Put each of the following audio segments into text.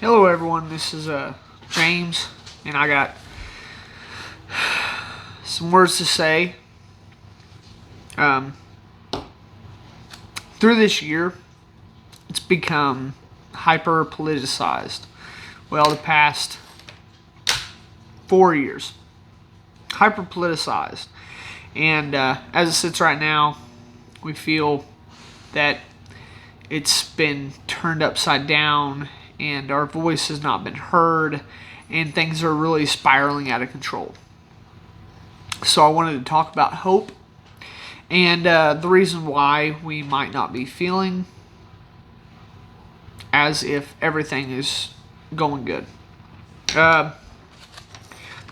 Hello, everyone. This is James, and I got some words to say. Um, Through this year, it's become hyper politicized. Well, the past 4 years, hyper politicized. And as it sits right now, we feel that it's been turned upside down and our voice has not been heard and things are really spiraling out of control. So I wanted to talk about hope and the reason why we might not be feeling as if everything is going good. Uh,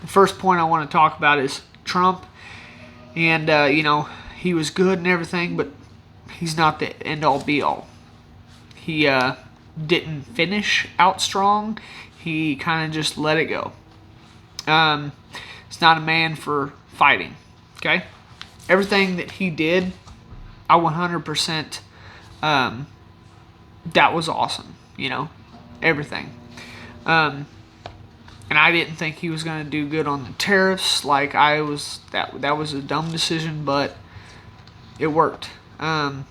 the first point I want to talk about is Trump. And, he was good and everything, but he's not the end all be all. He didn't finish out strong. He kind of just let it go. He's not a man for fighting. Okay? Everything that he did, I 100%, that was awesome. Everything. And I didn't think he was going to do good on the tariffs. That was a dumb decision, but it worked. And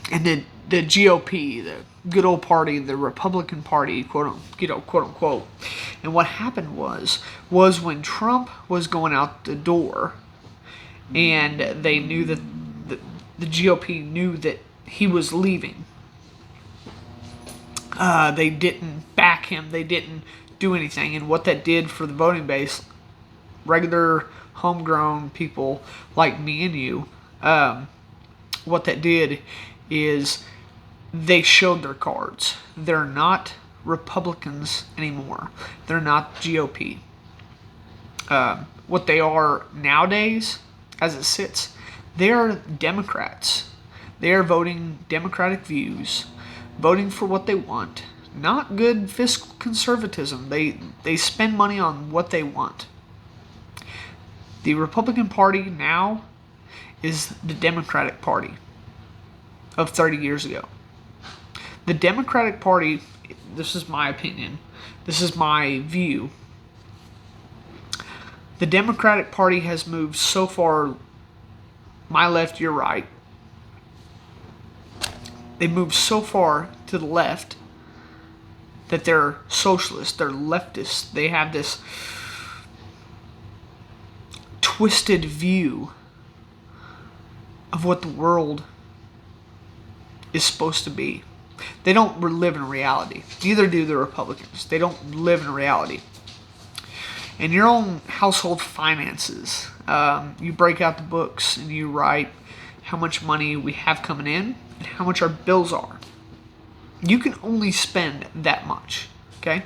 the GOP, the good old party, the Republican Party, quote unquote. And what happened was when Trump was going out the door, and they knew that the GOP knew that he was leaving. They didn't back him. They didn't do anything. And what that did for the voting base, regular homegrown people like me and you, what that did is they showed their cards. They're not Republicans anymore. They're not GOP. What they are nowadays, as it sits, they are Democrats. They are voting Democratic views, voting for what they want. Not good fiscal conservatism. They spend money on what they want. The Republican Party now is the Democratic Party of 30 years ago. The Democratic Party, this is my opinion, this is my view. The Democratic Party has moved so far, my left, your right. They moved so far to the left that they're socialists, they're leftists. They have this twisted view of what the world is supposed to be. They don't live in reality. Neither do the Republicans. They don't live in reality. In your own household finances, you break out the books and you write how much money we have coming in and how much our bills are. You can only spend that much, okay?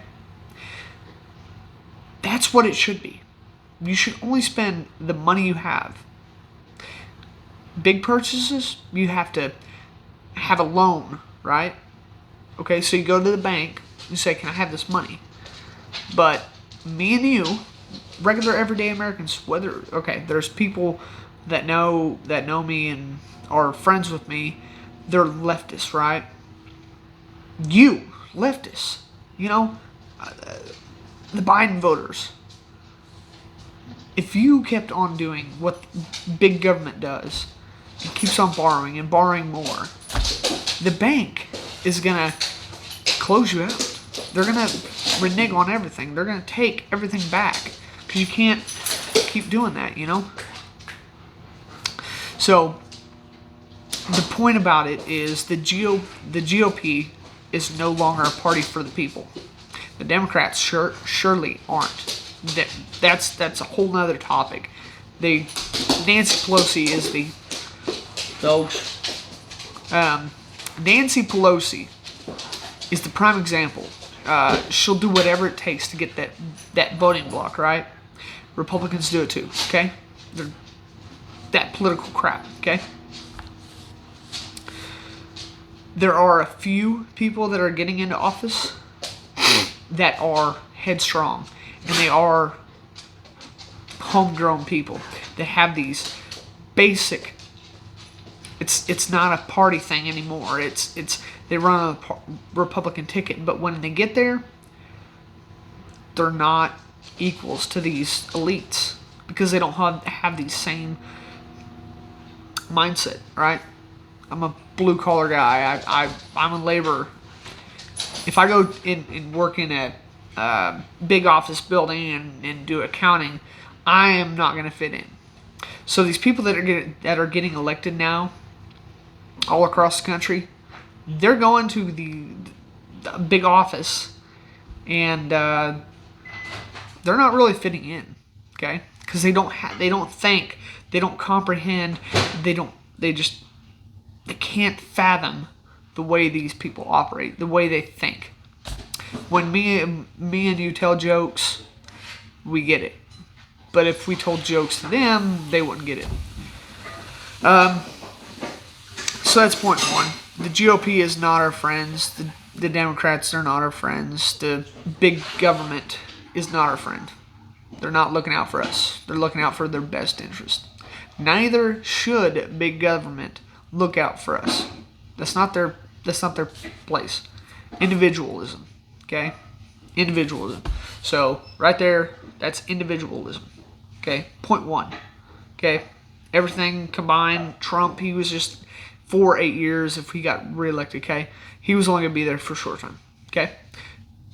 That's what it should be. You should only spend the money you have. Big purchases, you have to have a loan, right? Okay, so you go to the bank, you say, can I have this money? But me and you, regular everyday Americans, there's people that know me and are friends with me, they're leftists, right? You, leftists, the Biden voters. If you kept on doing what big government does, it keeps on borrowing and borrowing more, the bank is going to close you out. They're going to renege on everything. They're going to take everything back because you can't keep doing that, So the point about it is the GOP is no longer a party for the people. The Democrats surely aren't. That's a whole nother topic. Nancy Pelosi is Nancy Pelosi is the prime example. She'll do whatever it takes to get that voting block, right? Republicans do it too, okay? They're that political crap, okay? There are a few people that are getting into office that are headstrong, and they are homegrown people that have these basic. It's not a party thing anymore. They run on the Republican ticket, but when they get there, they're not equals to these elites because they don't have these same mindset, right? I'm a blue collar guy. I'm a laborer. If I go in and work in a big office building and do accounting, I am not going to fit in. So these people that are getting elected now, all across the country, they're going to the big office, and they're not really fitting in, okay? Because they don't think, they don't comprehend, they can't fathom the way these people operate, the way they think. When me and you tell jokes, we get it. But if we told jokes to them, they wouldn't get it. So that's point one. The GOP is not our friends. The Democrats are not our friends. The big government is not our friend. They're not looking out for us. They're looking out for their best interest. Neither should big government look out for us. That's not their place. Individualism. Okay? Individualism. So right there, that's individualism. Okay? Point one. Okay? Everything combined, Trump, he was just for 8 years if he got reelected, okay? He was only going to be there for a short time. Okay?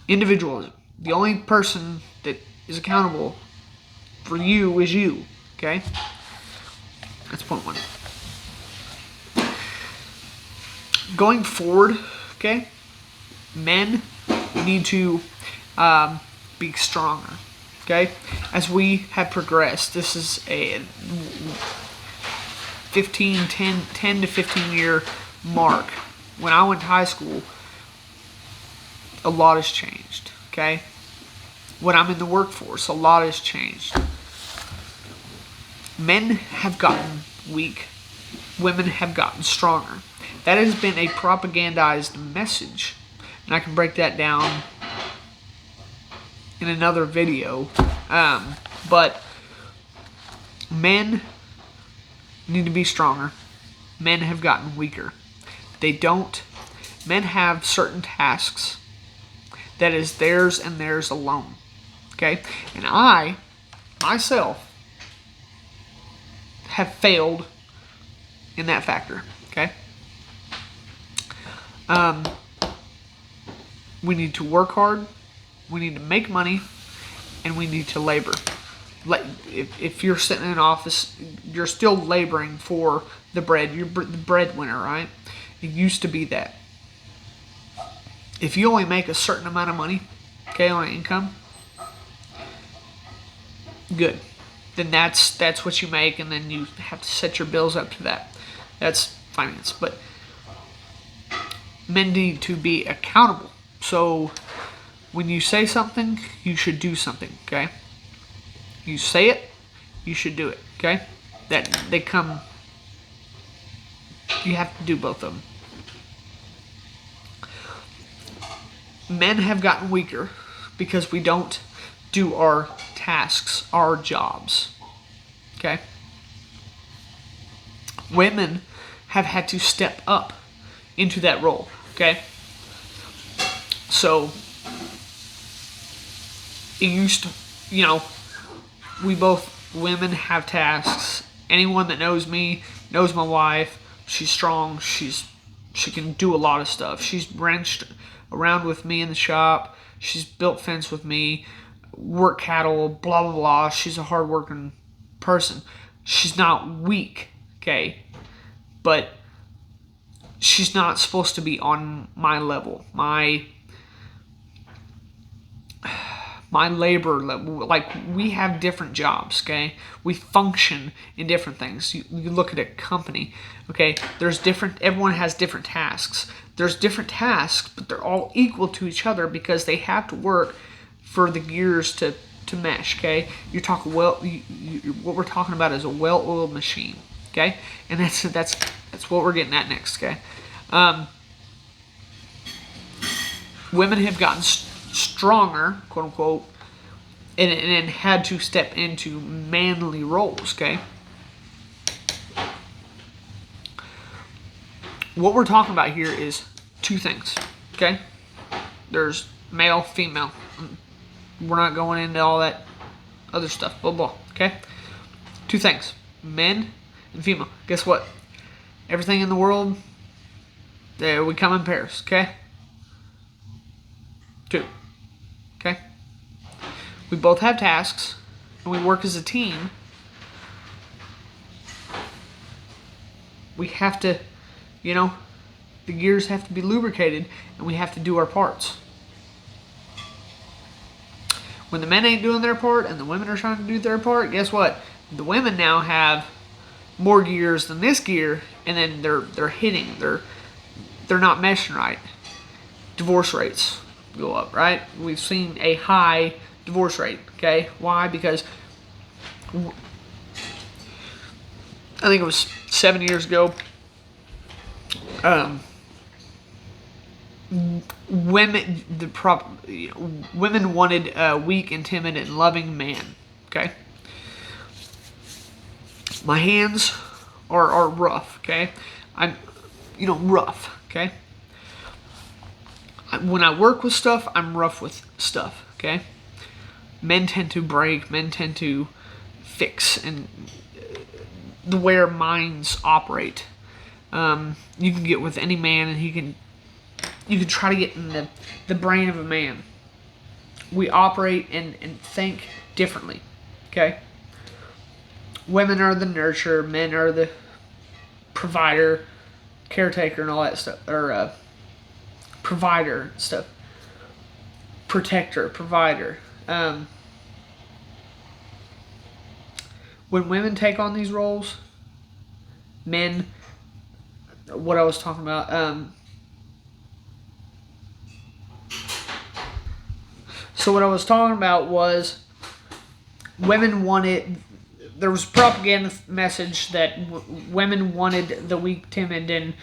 Individualism. The only person that is accountable for you is you. Okay? That's point one. Going forward, okay, men need to be stronger. Okay? As we have progressed, this is a 10 to 15 year mark. When I went to high school, a lot has changed. Okay? When I'm in the workforce, a lot has changed. Men have gotten weak. Women have gotten stronger. That has been a propagandized message. And I can break that down in another video. But men need to be stronger. Men have gotten weaker. Men have certain tasks that is theirs and theirs alone. Okay? And I, myself, have failed in that factor. Okay? We need to work hard. We need to make money. And we need to labor. If you're sitting in an office, you're still laboring for the bread. You're the breadwinner, right? It used to be that. If you only make a certain amount of money, okay, on income, good. Then that's what you make, and then you have to set your bills up to that. That's finance. But men need to be accountable. So when you say something, you should do something, okay? You say it, you should do it, okay? You have to do both of them. Men have gotten weaker because we don't do our tasks, our jobs, okay? Women have had to step up into that role, okay? So, it used to, women have tasks. Anyone that knows me knows my wife. She's strong. She can do a lot of stuff. She's wrenched around with me in the shop. She's built fence with me, work cattle, blah, blah, blah. She's a hardworking person. She's not weak, okay? But she's not supposed to be on my level, my labor level. Like, we have different jobs, okay? We function in different things. You look at a company, okay? Everyone has different tasks. There's different tasks, but they're all equal to each other because they have to work for the gears to mesh, okay? You're talking what we're talking about is a well-oiled machine, okay? And that's what we're getting at next, okay? Women have gotten stronger, quote unquote, and had to step into manly roles, okay? What we're talking about here is two things, okay? There's male, female. We're not going into all that other stuff, blah, blah, okay? Two things, men and female. Guess what? Everything in the world, we come in pairs, okay? Two, okay? We both have tasks, and we work as a team. We have to, the gears have to be lubricated, and we have to do our parts. When the men ain't doing their part and the women are trying to do their part, guess what? The women now have more gears than this gear, and then they're hitting. They're not meshing right. Divorce rates go up, right? We've seen a high divorce rate, okay? Why? Because I think it was 7 years ago, women wanted a weak and timid and loving man, okay? My hands are rough, okay? I'm rough, okay? When I work with stuff, I'm rough with stuff, okay? Men tend to break, men tend to fix, and the way our minds operate. You can get with any man, and you can try to get in the brain of a man. We operate and think differently, okay? Women are the nurturer, men are the provider, caretaker, and all that stuff, or provider stuff, protector, provider. When women take on these roles, men, what I was talking about, so what I was talking about was women wanted, there was a propaganda message that women wanted the weak, timid, and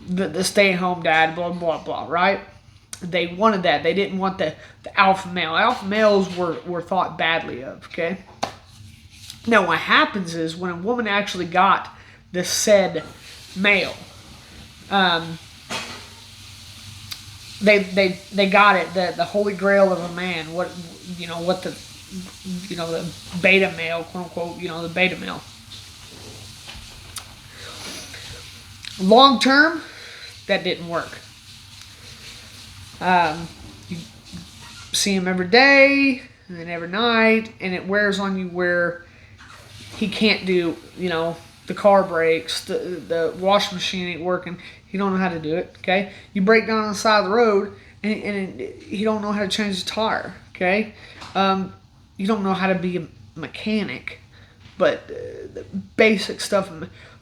the stay-at-home dad, blah, blah, blah, right? They wanted that. They didn't want the alpha male. Alpha males were thought badly of, okay? Now, what happens is when a woman actually got the said male, they got it, the holy grail of a man, what the beta male, quote unquote, the beta male. Long term, that didn't work. You see him every day and then every night, and it wears on you where he can't do, the car breaks, the washing machine ain't working. He don't know how to do it, okay? You break down on the side of the road, and he don't know how to change the tire, okay? You don't know how to be a mechanic, but the basic stuff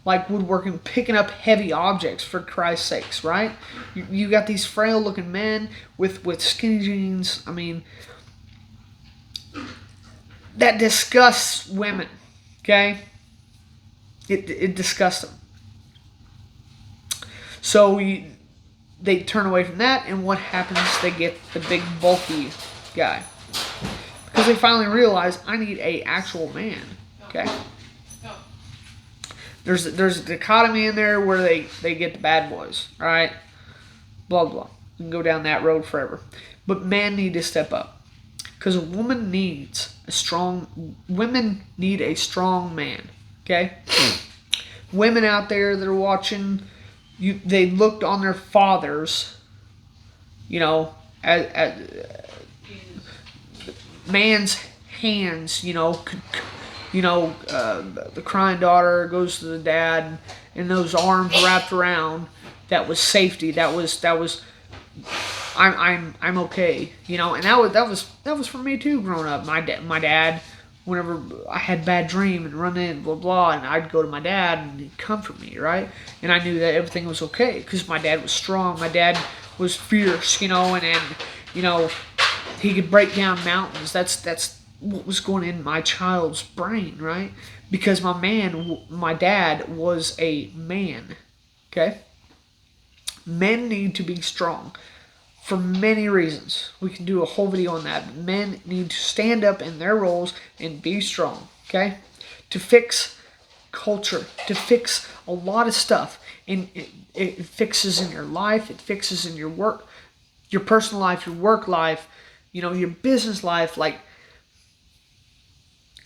like woodworking, picking up heavy objects, for Christ's sakes, right? You got these frail-looking men with skinny jeans. I mean, that disgusts women, okay? It disgusts them. So they turn away from that, and what happens? They get the big, bulky guy. Because they finally realize, I need a actual man, okay? There's a dichotomy in there where they get the bad boys, right? Blah, blah. You can go down that road forever. But men need to step up. Because women need a strong man, okay? Women out there that are watching, they looked on their fathers, as man's hands, the crying daughter goes to the dad, and those arms wrapped around, that was safety. That was I'm okay, and that was for me too growing up. My dad, whenever I had bad dream and run in, blah blah, and I'd go to my dad and he'd comfort me, right? And I knew that everything was okay because my dad was strong. My dad was fierce, and he could break down mountains. That's what was going in my child's brain, right? Because my dad was a man, okay? Men need to be strong for many reasons. We can do a whole video on that. Men need to stand up in their roles and be strong, okay? To fix culture, to fix a lot of stuff. and it fixes in your life. It fixes in your work, your personal life, your work life, your business life, like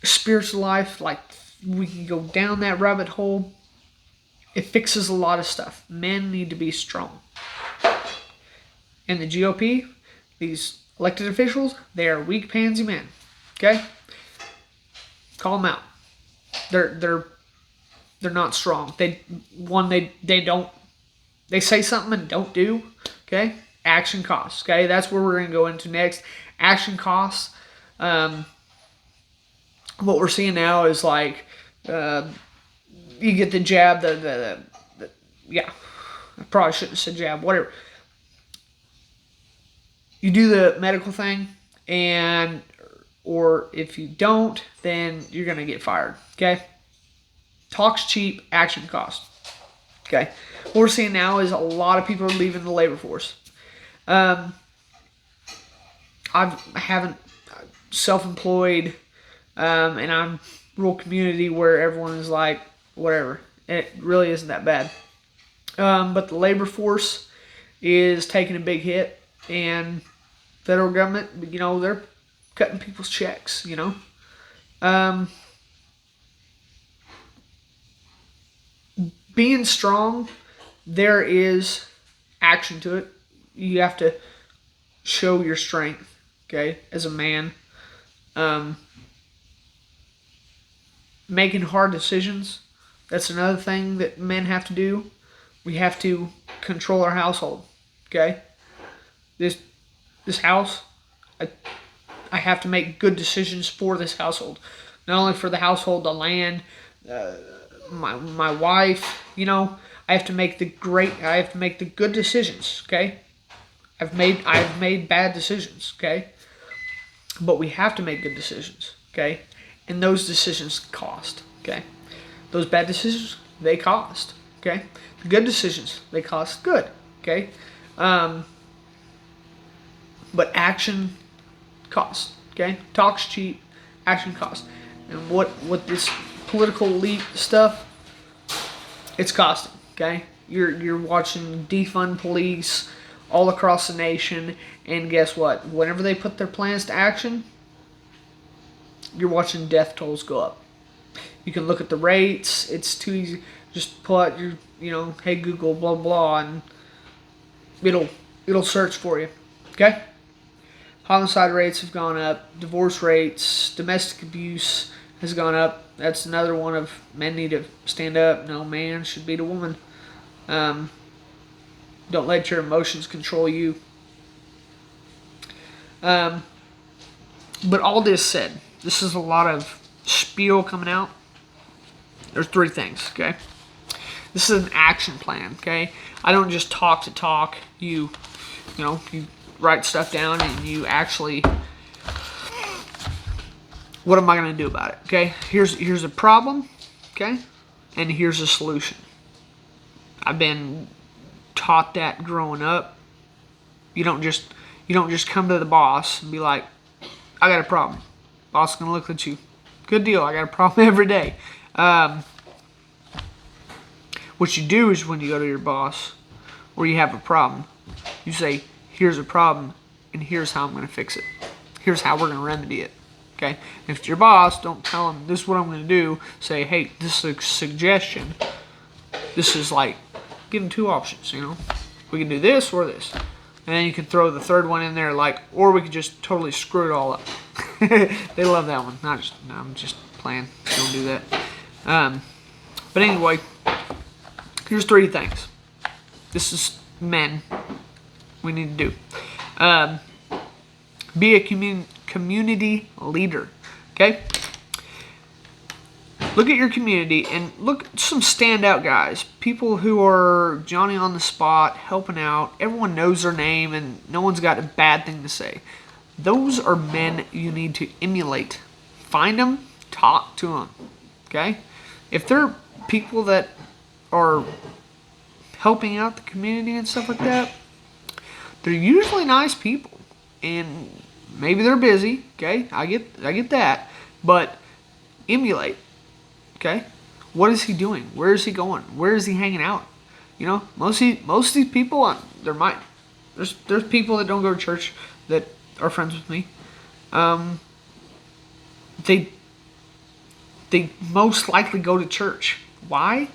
spiritual life. Like, we can go down that rabbit hole. It fixes a lot of stuff. Men need to be strong. And the GOP, these elected officials, they are weak pansy men. Okay? Call them out. They're not strong. They say something and don't do. Okay? Action costs. Okay? That's where we're going to go into next. Action costs. What we're seeing now is like, you get the jab, yeah, I probably shouldn't have said jab, whatever. You do the medical thing, or if you don't, then you're going to get fired, okay? Talk's cheap, action cost, okay? What we're seeing now is a lot of people are leaving the labor force. I haven't self-employed, and I'm rural community where everyone is like, whatever. It really isn't that bad. But the labor force is taking a big hit, and federal government, they're cutting people's checks, Being strong, there is action to it. You have to show your strength, okay, as a man. Making hard decisions, that's another thing that men have to do. We have to control our household, okay? This house, I have to make good decisions for this household. Not only for the household, the land, my wife, I have to make the good decisions, okay? I've made bad decisions, okay? But we have to make good decisions, okay? And those decisions cost, okay? Those bad decisions, they cost, okay? The good decisions, they cost good, okay? But action costs, okay? Talk's cheap, action costs. And what this political elite stuff, it's costing, okay? You're watching defund police all across the nation, and guess what? Whenever they put their plans to action, you're watching death tolls go up. You can look at the rates. It's too easy. Just pull out your, hey Google, blah blah, and it'll search for you. Okay? Homicide rates have gone up. Divorce rates, domestic abuse has gone up. That's another one of men need to stand up. No man should beat a woman. Don't let your emotions control you. But all this said, this is a lot of spiel coming out. There's 3 things, okay? This is an action plan, okay? I don't just talk to talk. You write stuff down and you actually, what am I going to do about it, okay? Here's a problem, okay? And here's a solution. I've been taught that growing up. You don't just come to the boss and be like, I got a problem. Boss is going to look at you. Good deal. I got a problem every day. What you do is when you go to your boss or you have a problem, you say, here's a problem and here's how I'm going to fix it. Here's how we're going to remedy it. Okay? If it's your boss, don't tell him this is what I'm going to do. Say, hey, this is a suggestion. This is like, give them 2 options, We can do this or this. And then you can throw the third one in there, like, or we could just totally screw it all up. They love that one. I'm just playing. Don't do that. But anyway, here's 3 things. This is men we need to do. Be a community leader. Okay? Look at your community and look at some standout guys. People who are Johnny on the spot, helping out. Everyone knows their name and no one's got a bad thing to say. Those are men you need to emulate. Find them, talk to them. Okay? If they're people that are helping out the community and stuff like that, they're usually nice people. And maybe they're busy. Okay? I get that. But emulate. Okay? What is he doing? Where is he going? Where is he hanging out? You know, most of these people, there might there's people that don't go to church that are friends with me. Um, they they most likely go to church. Why?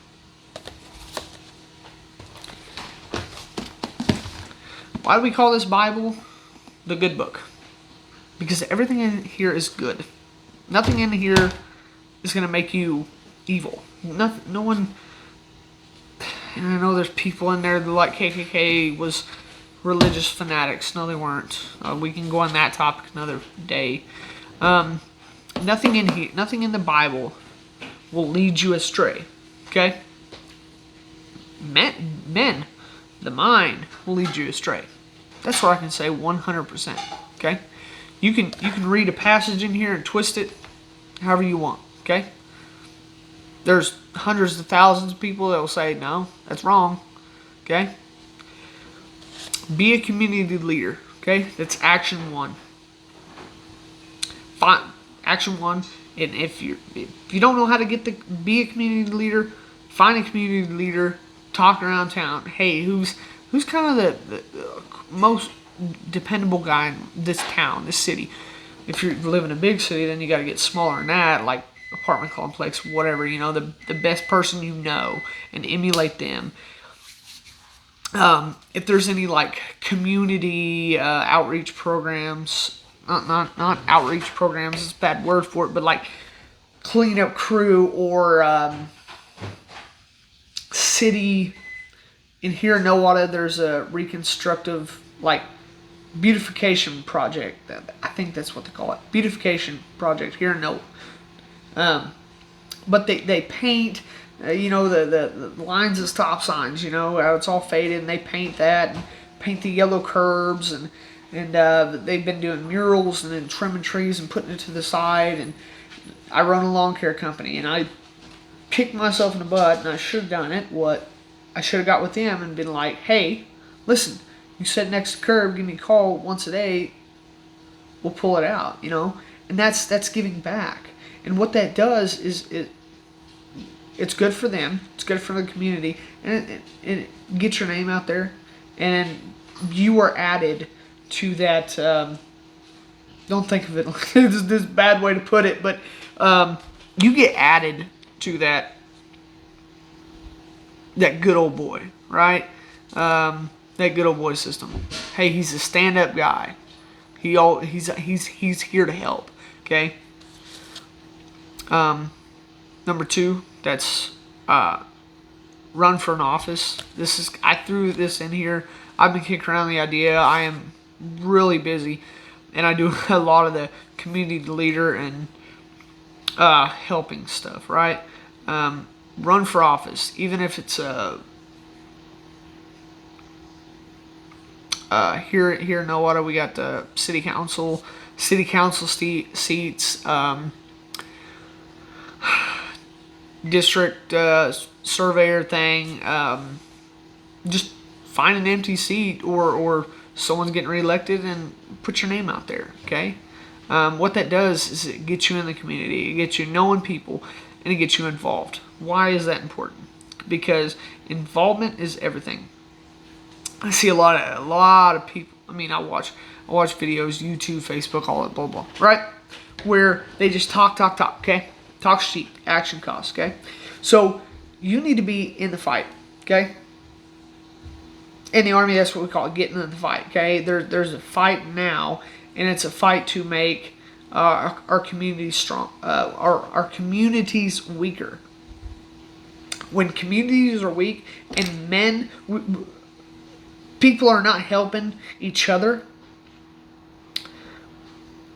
Why do we call this Bible the good book? Because everything in here is good. Nothing in here is going to make you evil. Nothing, no one. And I know there's people in there that like KKK was religious fanatics. No, they weren't. We can go on that topic another day. Nothing in here, nothing in the Bible will lead you astray. Okay? Men, the mind will lead you astray. That's what I can say 100%. Okay? You can read a passage in here and twist it however you want. Okay? There's hundreds of thousands of people that will say, no, that's wrong. Okay? Be a community leader. Okay? That's action one. Action one. And if you don't know how to be a community leader, find a community leader, talk around town. Hey, who's kind of the most dependable guy in this town, this city? If you live in a big city, then you got to get smaller than that, like apartment complex, whatever. You know, the best person you know, and emulate them. If there's any like community outreach programs, not outreach programs, it's a bad word for it, but like cleanup crew or city. In here in Nowata, there's a reconstructive, like, beautification project. I think that's what they call it. Beautification project here in Nowata. But they paint, you know, the lines of stop signs, you know, how it's all faded, and they paint that, and paint the yellow curbs, and they've been doing murals, and then trimming trees and putting it to the side. And I run a lawn care company, and I kicked myself in the butt, and I should have done it. I should have got with them and been like, hey, listen, you sit next to the curb, give me a call once a day, we'll pull it out, you know? And that's giving back. And what that does is it's good for them, it's good for the community, and it gets your name out there, and you are added to that, don't think of it like this bad way to put it, but you get added to that good old boy, right? That good old boy system. Hey, he's a stand-up guy. He's here to help. Okay. Number two, that's run for an office. I threw this in here. I've been kicking around the idea. I am really busy, and I do a lot of the community leader and helping stuff, right? Run for office, even if it's here in Nowata, we got the city council seats, district surveyor thing. Just find an empty seat or someone's getting reelected and put your name out there. Okay. What that does is it gets you in the community, it gets you knowing people, and it gets you involved. Why is that important? Because involvement is everything. I see a lot of people. I mean, I watch videos, YouTube, Facebook, all that, blah blah, right? Where they just talk, okay? Talk sheet, action costs, okay? So you need to be in the fight, okay? In the Army, that's what we call it, getting in the fight, okay? There's a fight now, and it's a fight to make our communities strong, our communities weaker. When communities are weak and people are not helping each other,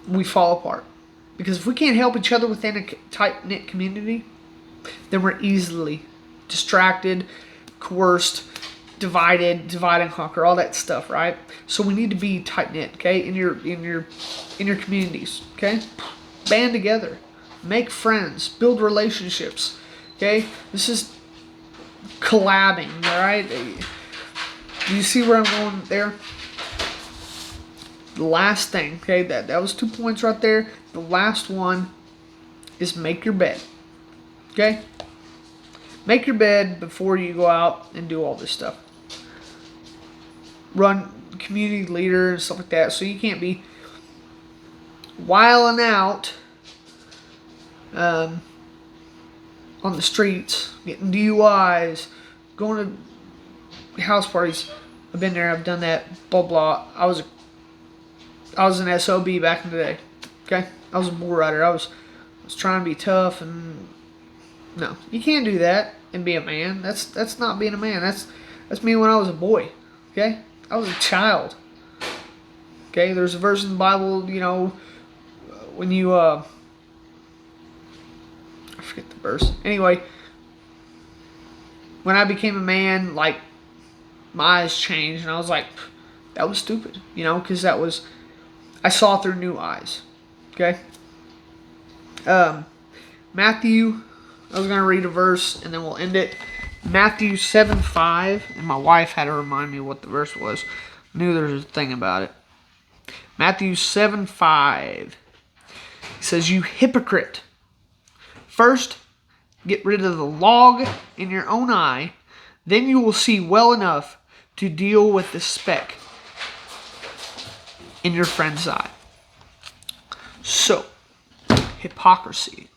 we fall apart. Because if we can't help each other within a tight-knit community, then we're easily distracted, coerced, divide and conquer, all that stuff, right? So we need to be tight-knit, okay, in your communities, okay? Band together, make friends, build relationships, okay? This is collabing, all right? Do you see where I'm going there? The last thing, okay, that was 2 points right there. The last one is make your bed, okay? Make your bed before you go out and do all this stuff. Run community leader and stuff like that. So you can't be wilding out on the streets, getting DUIs, going to house parties. I've been there. I've done that. Blah blah. I was an SOB back in the day. Okay, I was a bull rider. I was trying to be tough, and no, you can't do that and be a man. That's not being a man. That's me when I was a boy. Okay, I was a child. Okay, there's a verse in the Bible. You know, when you I forget the verse. Anyway, when I became a man, like my eyes changed, and I was like, that was stupid. You know, because I saw through new eyes. Okay. Matthew, I was going to read a verse and then we'll end it. Matthew 7:5, and my wife had to remind me what the verse was. I knew there was a thing about it. Matthew 7:5. He says, "You hypocrite. First, get rid of the log in your own eye, then you will see well enough to deal with the speck in your friend's eye." So, hypocrisy.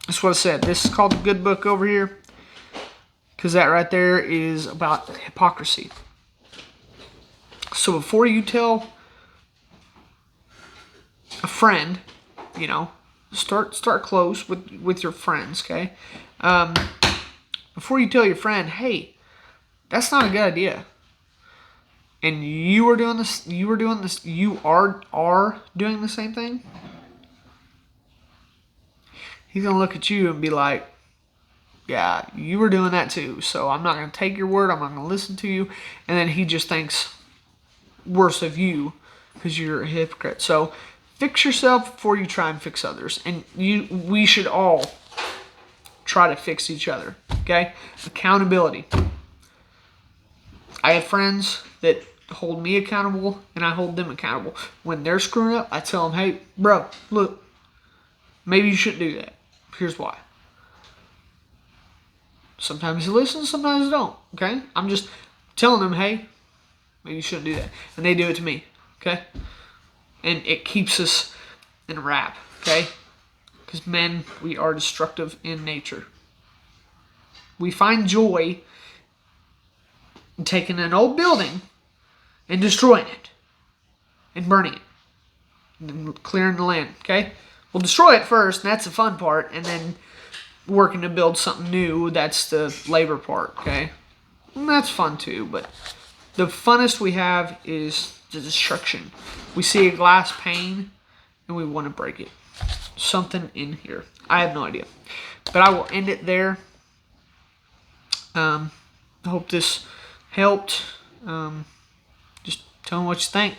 That's what I said. This is called the good book over here, because that right there is about hypocrisy. So before you tell a friend, you know, start close with your friends, okay? Before you tell your friend, hey, that's not a good idea, and you are doing the same thing, he's going to look at you and be like, yeah, you were doing that too, so I'm not going to take your word, I'm not going to listen to you, and then he just thinks worse of you because you're a hypocrite. So fix yourself before you try and fix others, and we should all try to fix each other, okay? Accountability. I have friends that hold me accountable, and I hold them accountable. When they're screwing up, I tell them, hey, bro, look, maybe you shouldn't do that. Here's why. Sometimes you listen, sometimes you don't, okay? I'm just telling them, hey, maybe you shouldn't do that. And they do it to me, okay? And it keeps us in a wrap, okay? Because men, we are destructive in nature. We find joy in taking an old building and destroying it and burning it and clearing the land, okay? We'll destroy it first, and that's the fun part, and then working to build something new, that's the labor part, okay? And that's fun too, but the funnest we have is the destruction. We see a glass pane, and we want to break it. Something in here. I have no idea. But I will end it there. I hope this helped. Just tell me what you think.